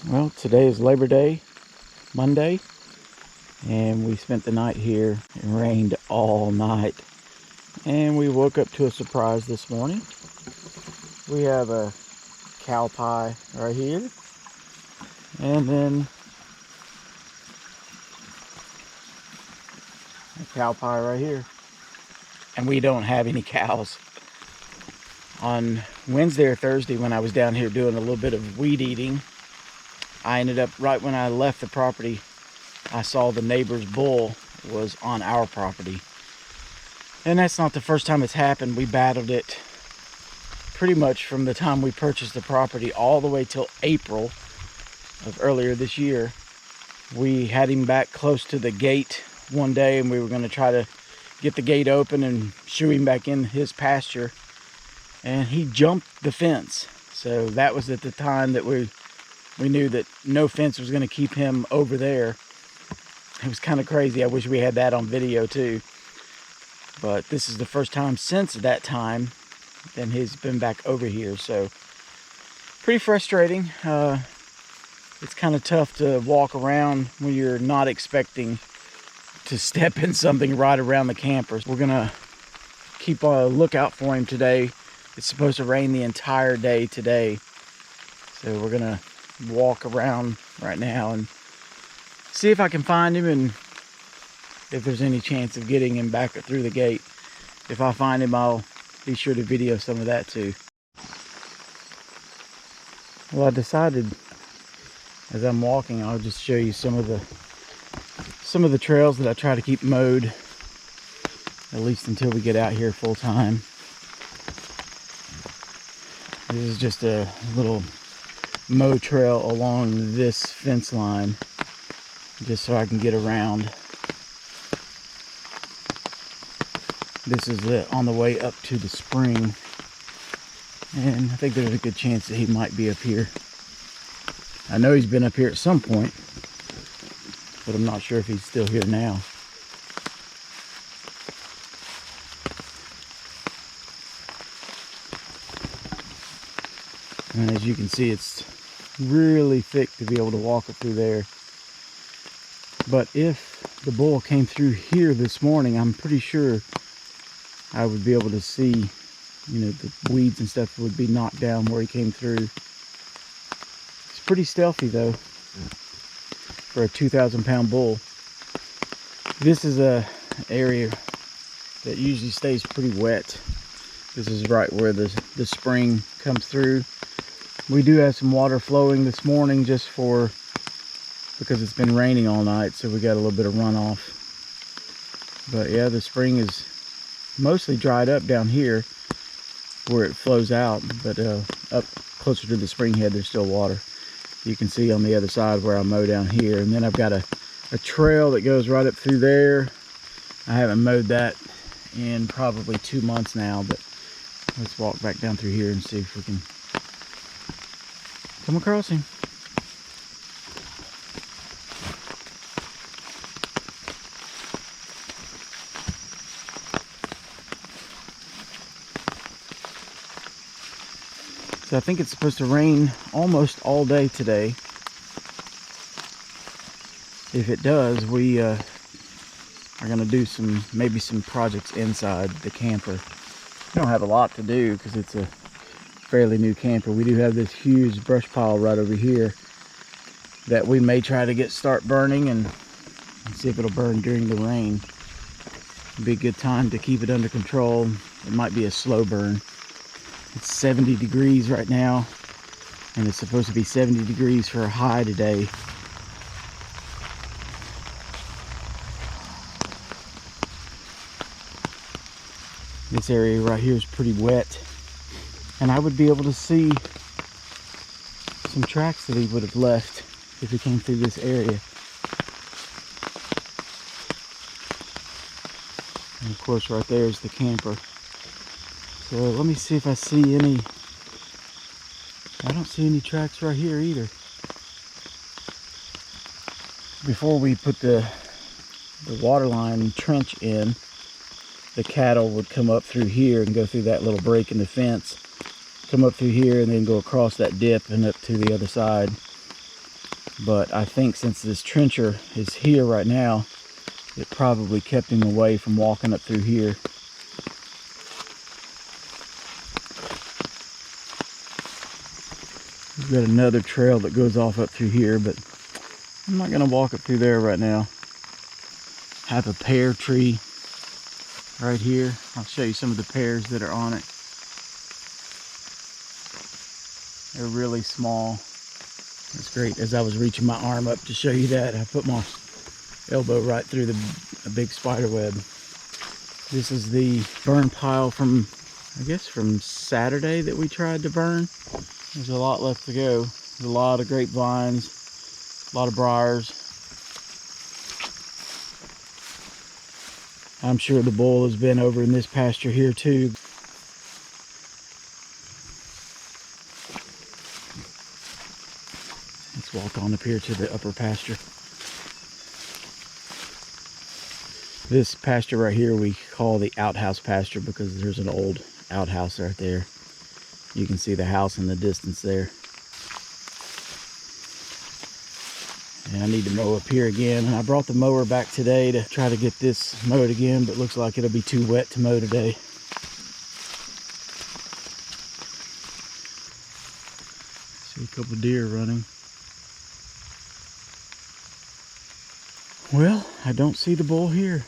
Well, today is Labor Day, Monday, and we spent the night here. It rained all night, and we woke up to a surprise this morning. We have a cow pie right here, and then a cow pie right here. And we don't have any cows. On Wednesday or Thursday, when I was down here doing a little bit of weed eating, I ended up, right when I left the property, I saw the neighbor's bull was on our property. And that's not the first time it's happened. We battled it pretty much from the time we purchased the property all the way till April of earlier this year. We had him back close to the gate one day, and we were going to try to get the gate open and shoo him back in his pasture. And he jumped the fence. So that was at the time that we knew that no fence was going to keep him over there. It was kind of crazy. I wish we had that on video too. But this is the first time since that time that he's been back over here. So pretty frustrating. It's kind of tough to walk around when you're not expecting to step in something right around the campers. We're gonna keep a lookout for him today. It's supposed to rain the entire day today. So we're gonna walk around right now and see if I can find him and if there's any chance of getting him back through the gate. If I find him, I'll be sure to video some of that too. Well, I decided as I'm walking, I'll just show you some of the trails that I try to keep mowed, at least until we get out here full time. This is just a little mow trail along this fence line, just so I can get around. This is on the way up to the spring, and I think there's a good chance that he might be up here. I know he's been up here at some point, but I'm not sure if he's still here now. And as you can see, it's really thick to be able to walk it through there. But if the bull came through here this morning, I'm pretty sure I would be able to see, the weeds and stuff would be knocked down where he came through. It's pretty stealthy though for a 2,000-pound bull. This is a area that usually stays pretty wet. This is right where the spring comes through. We do have some water flowing this morning because it's been raining all night, so we got a little bit of runoff. But yeah, the spring is mostly dried up down here where it flows out, but up closer to the spring head there's still water. You can see on the other side where I mow down here, and then I've got a trail that goes right up through there. I haven't mowed that in probably 2 months now, but let's walk back down through here and see if we can come across him. So I think it's supposed to rain almost all day today. If it does, we are going to do maybe some projects inside the camper. We don't have a lot to do because it's a fairly new camper. We do have this huge brush pile right over here that we may try to start burning and see if it'll burn during the rain. It'd be a good time to keep it under control. It might be a slow burn. It's 70 degrees right now, and it's supposed to be 70 degrees for a high today. This area right here is pretty wet, and I would be able to see some tracks that he would have left if he came through this area. And of course right there is the camper. So let me see if I see any. I don't see any tracks right here either. Before we put the waterline trench in, the cattle would come up through here and go through that little break in the fence, come up through here and then go across that dip and up to the other side. But I think since this trencher is here right now, it probably kept him away from walking up through here. We've got another trail that goes off up through here, but I'm not gonna walk up through there right now. I have a pear tree right here. I'll show you some of the pears that are on it. They're really small. That's great. As I was reaching my arm up to show you that, I put my elbow right through the big spider web. This is the burn pile from, I guess, from Saturday that we tried to burn. There's a lot left to go. There's a lot of grapevines, a lot of briars. I'm sure the bull has been over in this pasture here too. Let's walk on up here to the upper pasture. This pasture right here we call the outhouse pasture because there's an old outhouse right there. You can see the house in the distance there. And I need to mow up here again. And I brought the mower back today to try to get this mowed again, but looks like it'll be too wet to mow today. See a couple deer running. Well, I don't see the bull here.